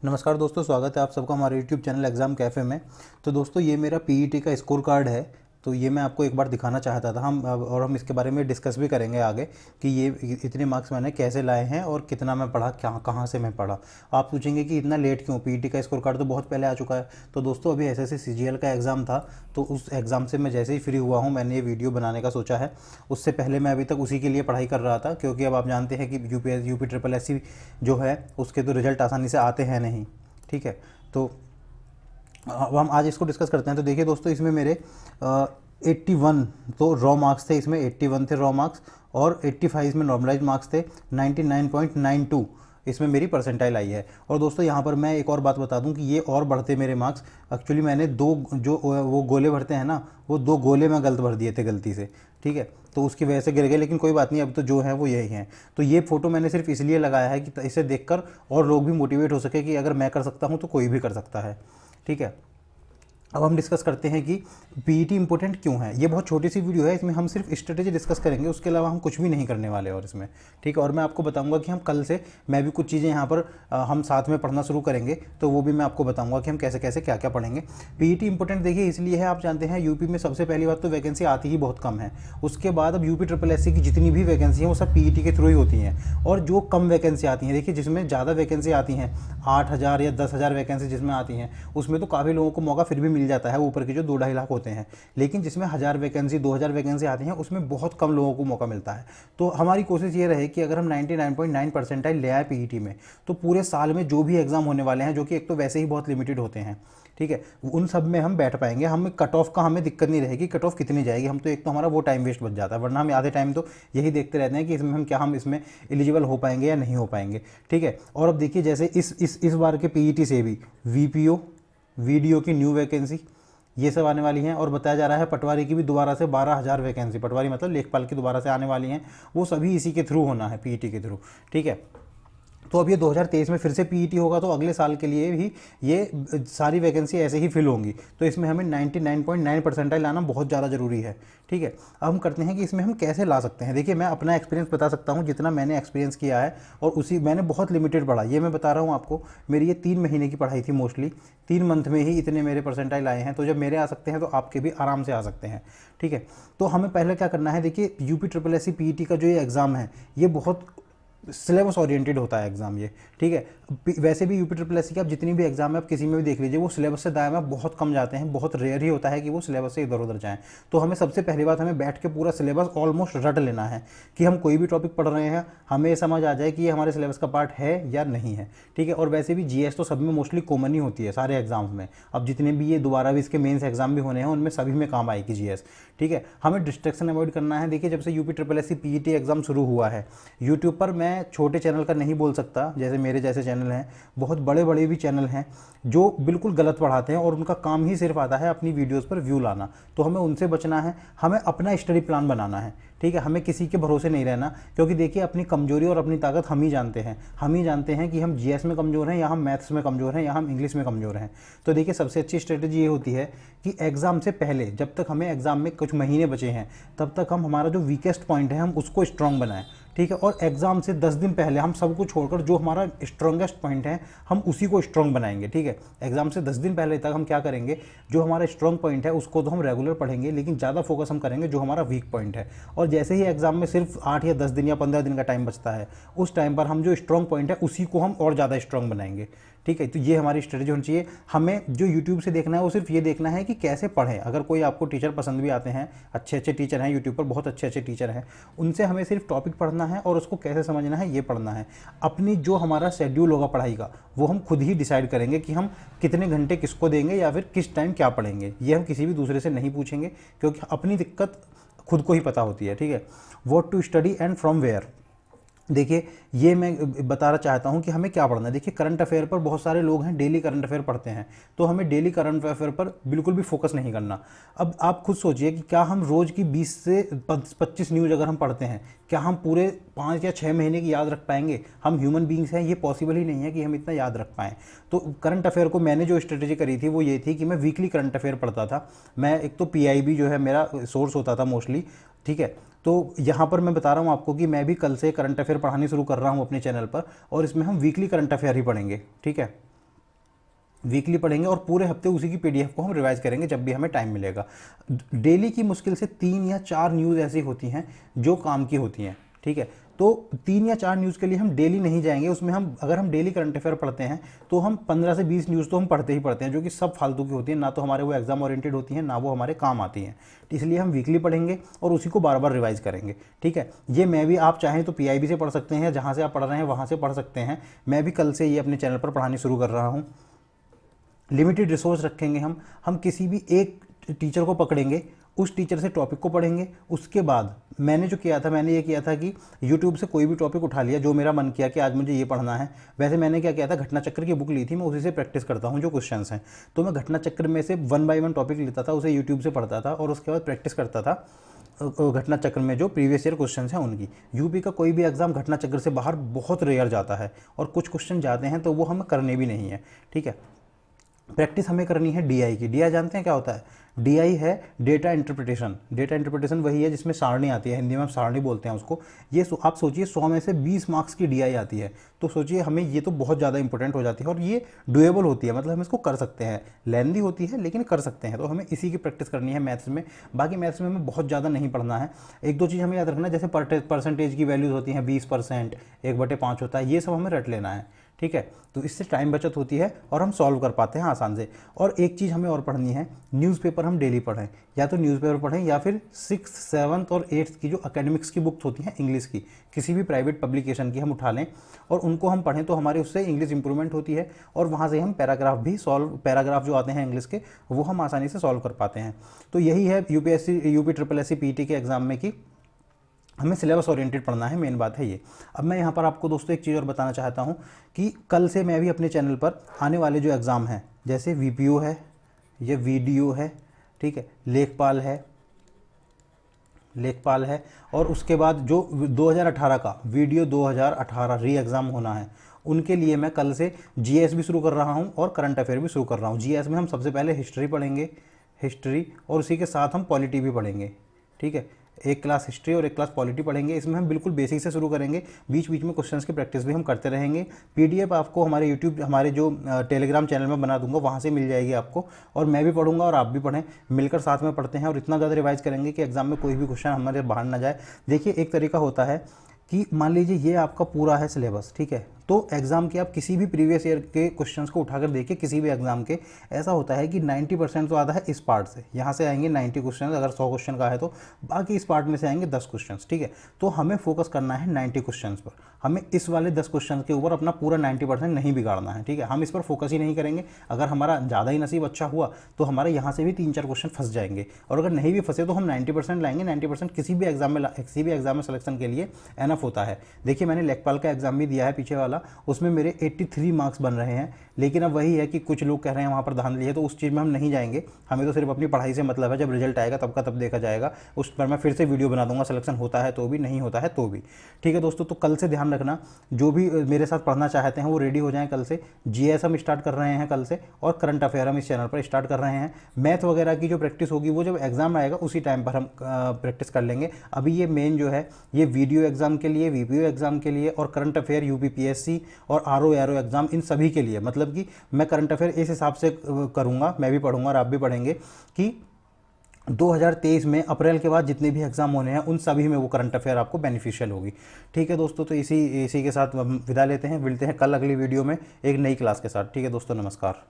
नमस्कार दोस्तों, स्वागत है आप सबका हमारे YouTube चैनल एग्ज़ाम कैफ़े में। तो दोस्तों ये मेरा पीईटी का स्कोर कार्ड है। तो ये मैं आपको एक बार दिखाना चाहता था हम इसके बारे में डिस्कस भी करेंगे आगे कि ये इतने मार्क्स मैंने कैसे लाए हैं और कितना मैं पढ़ा, क्या कहाँ से मैं पढ़ा। आप पूछेंगे कि इतना लेट क्यों, पीईटी का स्कोर कार्ड तो बहुत पहले आ चुका है। तो दोस्तों अभी एसएससी सीजीएल का एग्ज़ाम था, तो उस एग्ज़ाम से मैं जैसे ही फ्री हुआ हूँ मैंने ये वीडियो बनाने का सोचा है। उससे पहले मैं अभी तक उसी के लिए पढ़ाई कर रहा था, क्योंकि अब आप जानते हैं कि यूपी ट्रिपल एससी जो है उसके तो रिजल्ट आसानी से आते हैं नहीं। ठीक है, तो अब हम आज इसको डिस्कस करते हैं। तो देखिए दोस्तों, इसमें मेरे 81 तो रॉ मार्क्स थे, इसमें 81 थे रॉ मार्क्स और 85 में नॉर्मलाइज मार्क्स थे। 99.92 इसमें मेरी परसेंटाइल आई है। और दोस्तों यहाँ पर मैं एक और बात बता दूं कि ये और बढ़ते मेरे मार्क्स। एक्चुअली मैंने दो जो वो गोले भरते हैं ना, वो दो गोले मैं गलत भर दिए थे गलती से। ठीक है, तो उसकी वजह से गिर गए, लेकिन कोई बात नहीं, अब तो जो है वो यही है। तो ये फोटो मैंने सिर्फ इसलिए लगाया है कि इसे देखकर और लोग भी मोटिवेट हो सके कि अगर मैं कर सकता हूँ तो कोई भी कर सकता है। ठीक है, अब हम डिस्कस करते हैं कि पीईटी इंपॉर्टेंट क्यों है। ये बहुत छोटी सी वीडियो है, इसमें हम सिर्फ स्ट्रेटेजी डिस्कस करेंगे, उसके अलावा हम कुछ भी नहीं करने वाले और इसमें। ठीक है, और मैं आपको बताऊंगा कि हम कल से मैं भी कुछ चीज़ें यहाँ पर हम साथ में पढ़ना शुरू करेंगे, तो वो भी मैं आपको बताऊंगा कि हम कैसे कैसे क्या क्या पढ़ेंगे। पीईटी इंपॉर्टेंट देखिए इसलिए है, आप जानते हैं यूपी में सबसे पहली बात तो वैकेंसी आती ही बहुत कम है। उसके बाद अब यूपी ट्रिपल एससी की जितनी भी वैकेंसी है वो सब पीईटी के थ्रू ही होती हैं। और जो कम वैकेंसी आती हैं, देखिए जिसमें ज़्यादा वैकेंसी आती हैं 8,000 या 10,000 वैकेंसी जिसमें आती हैं, उसमें तो काफ़ी लोगों को मौका फिर भी मिल जाता है, ऊपर के जो 2-2.5 लाख होते हैं। लेकिन जिसमें 1000 वैकेंसी 2000 वैकेंसी आती हैं उसमें बहुत कम लोगों को मौका मिलता है। तो हमारी कोशिश ये रहे कि अगर हम 99.9 परसेंटाइल ले आए पीईटी में, तो पूरे साल में जो भी एग्जाम होने वाले हैं, जो कि एक तो वैसे ही बहुत लिमिटेड होते हैं, ठीक है, उन सब में हम बैठ पाएंगे। हमें कट ऑफ का हमें दिक्कत नहीं रहेगी, कट ऑफ कितनी जाएगी। हम तो एक तो हमारा वो टाइम वेस्ट बच जाता है, वरना हम आधे टाइम तो यही देखते रहते हैं कि इसमें हम इसमें एलिजिबल हो पाएंगे या नहीं हो पाएंगे। ठीक है, और अब देखिए जैसे इस बार के पीईटी से भी वीपीओ वीडियो की न्यू वैकेंसी ये सब आने वाली हैं। और बताया जा रहा है पटवारी की भी दोबारा से 12,000 वैकेंसी, पटवारी मतलब लेखपाल की दोबारा से आने वाली हैं। वो सभी इसी के थ्रू होना है, पीईटी के थ्रू। ठीक है, तो अब ये 2023 में फिर से पीईटी होगा, तो अगले साल के लिए भी ये सारी वैकेंसी ऐसे ही फिल होंगी। तो इसमें हमें 99.9 परसेंटाइल लाना बहुत ज़्यादा ज़रूरी है। ठीक है, अब हम करते हैं कि इसमें हम कैसे ला सकते हैं। देखिए मैं अपना एक्सपीरियंस बता सकता हूँ, जितना मैंने एक्सपीरियंस किया है, और उसी मैंने बहुत लिमिटेड पढ़ा, ये मैं बता रहा हूँ आपको। मेरी ये 3 महीने की पढ़ाई थी, मोस्टली 3 मंथ में ही इतने मेरे परसेंटाइल आए हैं। तो जब मेरे आ सकते हैं तो आपके भी आराम से आ सकते हैं। ठीक है, तो हमें पहले क्या करना है, देखिए यूपी ट्रिपल एससी पीईटी का जो ये एग्ज़ाम है ये बहुत सिलेबस ओरिएंटेड होता है एग्जाम ये। ठीक है, वैसे भी यूपी ट्रिपल एससी के आप जितनी भी एग्जाम है आप किसी में भी देख लीजिए, वो सिलेबस से दाएं में बहुत कम जाते हैं, बहुत रेयर ही होता है कि वो सिलेबस से इधर उधर जाएं। तो हमें सबसे पहली बात, हमें बैठ के पूरा सिलेबस ऑलमोस्ट रट लेना है कि हम कोई भी टॉपिक पढ़ रहे हैं हमें ये समझ आ जाए कि ये हमारे सिलेबस का पार्ट है या नहीं है। ठीक है, और वैसे भी जीएस तो सब में मोस्टली कॉमन ही होती है सारे एग्जाम्स में। अब जितने भी ये दोबारा भी इसके मेन्स एग्जाम भी होने हैं उनमें सभी में काम आएगी जीएस। ठीक है, हमें डिस्ट्रैक्शन अवॉइड करना है। देखिए जब से UP triple SC PET exam शुरू हुआ है, यूट्यूब पर मैं छोटे चैनल का नहीं बोल सकता, जैसे मेरे जैसे चैनल हैं, बहुत बड़े बड़े भी चैनल हैं जो बिल्कुल गलत पढ़ाते हैं और उनका काम ही सिर्फ आता है अपनी वीडियोस पर व्यू लाना। तो हमें उनसे बचना है, हमें अपना स्टडी प्लान बनाना है। ठीक है, हमें किसी के भरोसे नहीं रहना, क्योंकि देखिए अपनी कमजोरी और अपनी ताकत हम ही जानते हैं। हम ही जानते हैं कि हम जीएस में कमज़ोर हैं या हम मैथ्स में कमज़ोर हैं या हम इंग्लिश में कमज़ोर हैं। तो देखिए सबसे अच्छी स्ट्रेटजी ये होती है कि एग्ज़ाम से पहले, जब तक हमें एग्ज़ाम में कुछ महीने बचे हैं, तब तक हम हमारा जो वीकेस्ट पॉइंट है हम उसको स्ट्रॉन्ग बनाएं। ठीक है, और एग्जाम से 10 दिन पहले हम सब कुछ छोड़कर जो हमारा स्ट्रॉन्गेस्ट पॉइंट है हम उसी को स्ट्रॉन्ग बनाएंगे। ठीक है, एग्जाम से 10 दिन पहले तक हम क्या करेंगे, जो हमारा स्ट्रॉन्ग पॉइंट है उसको तो हम रेगुलर पढ़ेंगे, लेकिन ज़्यादा फोकस हम करेंगे जो हमारा वीक पॉइंट है। और जैसे ही एग्जाम में सिर्फ 8 या 10 दिन या 15 दिन का टाइम बचता है, उस टाइम पर हम जो स्ट्रॉन्ग पॉइंट है उसी को हम और ज़्यादा स्ट्रॉन्ग बनाएंगे। ठीक है, तो ये हमारी स्ट्रेटजी होनी चाहिए। हमें जो यूट्यूब से देखना है वो सिर्फ ये देखना है कि कैसे पढ़ें। अगर कोई आपको टीचर पसंद भी आते हैं, अच्छे अच्छे टीचर हैं यूट्यूब पर, बहुत अच्छे अच्छे टीचर हैं, उनसे हमें सिर्फ टॉपिक पढ़ना है और उसको कैसे समझना है ये पढ़ना है। अपनी जो हमारा शेड्यूल होगा पढ़ाई का वो हम खुद ही डिसाइड करेंगे कि हम कितने घंटे किसको देंगे या फिर किस टाइम क्या पढ़ेंगे। ये हम किसी भी दूसरे से नहीं पूछेंगे, क्योंकि अपनी दिक्कत खुद को ही पता होती है। ठीक है, what to study and from where. देखिए ये मैं बताना चाहता हूँ कि हमें क्या पढ़ना है। देखिए करंट अफेयर पर बहुत सारे लोग हैं डेली करंट अफेयर पढ़ते हैं, तो हमें डेली करंट अफेयर पर बिल्कुल भी फोकस नहीं करना। अब आप खुद सोचिए कि क्या हम रोज़ की 20 से 25 न्यूज़ अगर हम पढ़ते हैं, क्या हम पूरे 5 या 6 महीने की याद रख पाएंगे? हम ह्यूमन बींग्स हैं, ये पॉसिबल ही नहीं है कि हम इतना याद रख पाएँ। तो करंट अफेयर को मैंने जो स्ट्रेटेजी करी थी वो ये थी कि मैं वीकली करंट अफेयर पढ़ता था। मैं एक तो पीआईबी जो है मेरा सोर्स होता था मोस्टली। ठीक है, तो यहाँ पर मैं बता रहा हूँ आपको कि मैं भी कल से करंट अफेयर पढ़ानी शुरू कर रहा हूँ अपने चैनल पर, और इसमें हम वीकली करंट अफेयर ही पढ़ेंगे। ठीक है, वीकली पढ़ेंगे और पूरे हफ्ते उसी की पीडीएफ को हम रिवाइज करेंगे जब भी हमें टाइम मिलेगा। डेली की मुश्किल से 3 या 4 न्यूज़ ऐसी होती हैं जो काम की होती हैं, ठीक है। तो 3 या 4 न्यूज़ के लिए हम डेली नहीं जाएंगे, उसमें हम अगर हम डेली करंट अफेयर पढ़ते हैं तो हम 15 से 20 न्यूज़ तो हम पढ़ते ही पढ़ते हैं, जो कि सब फालतू की होती हैं, ना तो हमारे वो एग्जाम ओरिएंटेड होती हैं, ना वो हमारे काम आती हैं। इसलिए हम वीकली पढ़ेंगे और उसी को बार बार रिवाइज करेंगे, ठीक है। ये मैं भी, आप चाहें तो पीआईबी से पढ़ सकते हैं, जहाँ से आप पढ़ रहे हैं वहाँ से पढ़ सकते हैं। मैं भी कल से ये अपने चैनल पर पढ़ानी शुरू कर रहा हूँ। लिमिटेड रिसोर्स रखेंगे हम किसी भी एक टीचर को पकड़ेंगे, उस टीचर से टॉपिक को पढ़ेंगे। उसके बाद मैंने जो किया था, मैंने ये किया था कि YouTube से कोई भी टॉपिक उठा लिया जो मेरा मन किया कि आज मुझे ये पढ़ना है। वैसे मैंने क्या किया था, घटना चक्र की बुक ली थी, मैं उसी से प्रैक्टिस करता हूँ जो क्वेश्चंस हैं। तो मैं घटना चक्र में से 1 बाय 1 टॉपिक लेता था, उसे YouTube से पढ़ता था और उसके बाद प्रैक्टिस करता था घटना चक्र में जो प्रीवियस ईयर क्वेश्चंस हैं उनकी। यूपी का कोई भी एग्जाम घटना चक्र से बाहर बहुत रेयर जाता है, और कुछ क्वेश्चन जाते हैं तो वो हमें करने भी नहीं है, ठीक है। प्रैक्टिस हमें करनी है डीआई की। डीआई जानते हैं क्या होता है? डीआई है डेटा इंटरप्रिटेशन। डेटा इंटरप्रिटेशन वही है जिसमें सारणी आती है, हिंदी में हम सारणी बोलते हैं उसको। ये आप सोचिए 100 में से 20 मार्क्स की डीआई आती है, तो सोचिए हमें ये तो बहुत ज़्यादा इंपॉर्टेंट हो जाती है, और ये डुएबल होती है, मतलब हम इसको कर सकते हैं। लेंदी होती है लेकिन कर सकते हैं, तो हमें इसी की प्रैक्टिस करनी है मैथ्स में। बाकी मैथ्स में हमें बहुत ज़्यादा नहीं पढ़ना है। 1-2 चीज़ हमें याद रखना है, जैसे परसेंटेज की वैल्यूज़ होती हैं, 20%, 1/5 होता है, ये सब हमें रट लेना है, ठीक है। तो इससे टाइम बचत होती है और हम सॉल्व कर पाते हैं आसान से। और एक चीज़ हमें और पढ़नी है, न्यूज़पेपर हम डेली पढ़ें, या तो न्यूज़पेपर पढ़ें या फिर 6th, 7th और 8th की जो एकेडमिक्स की बुक्स होती हैं इंग्लिश की, किसी भी प्राइवेट पब्लिकेशन की हम उठा लें और उनको हम पढ़ें, तो हमारे उससे इंग्लिश इंप्रूवमेंट होती है और वहाँ से हम पैराग्राफ जो आते हैं इंग्लिश के, वो हम आसानी से सॉल्व कर पाते हैं। तो यही है UP triple S C PT के एग्जाम में कि हमें सिलेबस ओरिएंटेड पढ़ना है, मेन बात है ये। अब मैं यहाँ पर आपको दोस्तों एक चीज़ और बताना चाहता हूँ कि कल से मैं भी अपने चैनल पर आने वाले जो एग्ज़ाम हैं, जैसे वीपीओ है, ये वीडीओ है, ठीक है, लेखपाल है, और उसके बाद जो 2018 का वीडियो 2018 री एग्ज़ाम होना है, उनके लिए मैं कल से जीएस भी शुरू कर रहा हूँ और करंट अफेयर भी शुरू कर रहा हूँ। जीएस में हम सबसे पहले हिस्ट्री पढ़ेंगे, और उसी के साथ हम पॉलिटी भी पढ़ेंगे, ठीक है। एक क्लास हिस्ट्री और एक क्लास पॉलिटी पढ़ेंगे। इसमें हम बिल्कुल बेसिक से शुरू करेंगे, बीच बीच में क्वेश्चंस की प्रैक्टिस भी हम करते रहेंगे। पीडीएफ आपको हमारे जो टेलीग्राम चैनल में बना दूंगा, वहाँ से मिल जाएगी आपको, और मैं भी पढ़ूंगा और आप भी पढ़ें, मिलकर साथ में पढ़ते हैं और इतना ज़्यादा रिवाइज करेंगे कि एग्जाम में कोई भी क्वेश्चन हमारे बाहर ना जाए। देखिए, एक तरीका होता है कि मान लीजिए ये आपका पूरा है सिलेबस, ठीक है, तो एग्जाम के आप किसी भी प्रीवियस ईयर के क्वेश्चंस को उठाकर देखिए, किसी भी एग्जाम के, ऐसा होता है कि 90% तो आता है इस पार्ट से, यहाँ से आएंगे 90 क्वेश्चन, अगर 100 क्वेश्चन का है तो बाकी इस पार्ट में से आएंगे 10 क्वेश्चन, ठीक है। तो हमें फोकस करना है 90 क्वेश्चन पर, हमें इस वाले 10 क्वेश्चन के ऊपर अपना पूरा 90% नहीं बिगाड़ना है, ठीक है। हम इस पर फोकस ही नहीं करेंगे। अगर हमारा ज़्यादा ही नसीब अच्छा हुआ तो हमारे यहाँ से भी 3-4 क्वेश्चन फंस जाएंगे, और अगर नहीं भी फंसे तो हम 90% लाएंगे। 90% किसी भी एग्जाम में सिलेक्शन के लिए एनफ होता है। देखिए, मैंने लेखपाल का एग्जाम भी दिया है पीछे वाला, उसमें मेरे 83 मार्क्स बन रहे हैं, लेकिन अब वही है कि कुछ लोग कह रहे हैं वहाँ पर धांधली लिए, तो उस चीज़ में हम नहीं जाएंगे। हमें तो सिर्फ अपनी पढ़ाई से मतलब है, जब रिजल्ट आएगा तब का तब देखा जाएगा। उस पर मैं फिर से वीडियो बना दूंगा, सिलेक्शन होता है तो भी, नहीं होता है तो भी, ठीक है दोस्तों। तो कल से ध्यान रखना, जो भी मेरे साथ पढ़ना चाहते हैं वो रेडी हो जाएं। कल से जीएस हम स्टार्ट कर रहे हैं कल से, और करंट अफेयर हम इस चैनल पर स्टार्ट कर रहे हैं। मैथ वगैरह की जो प्रैक्टिस होगी वो जब एग्जाम आएगा उसी टाइम पर हम प्रैक्टिस कर लेंगे। अभी ये मेन जो है, ये वीडियो एग्जाम के लिए, वीपीओ एग्जाम के लिए, और करंट अफेयर यूपीपीएससी और आरओ एरो एग्जाम, इन सभी के लिए, मतलब कि मैं करंट अफेयर इस हिसाब से करूंगा, मैं भी पढ़ूंगा और आप भी पढ़ेंगे कि 2023 में अप्रैल के बाद जितने भी एग्जाम होने हैं उन सभी में वो करंट अफेयर आपको बेनिफिशियल होगी, ठीक है दोस्तों। तो इसी के साथ विदा लेते हैं, मिलते हैं कल अगली वीडियो में एक नई क्लास के साथ, ठीक है दोस्तों, नमस्कार।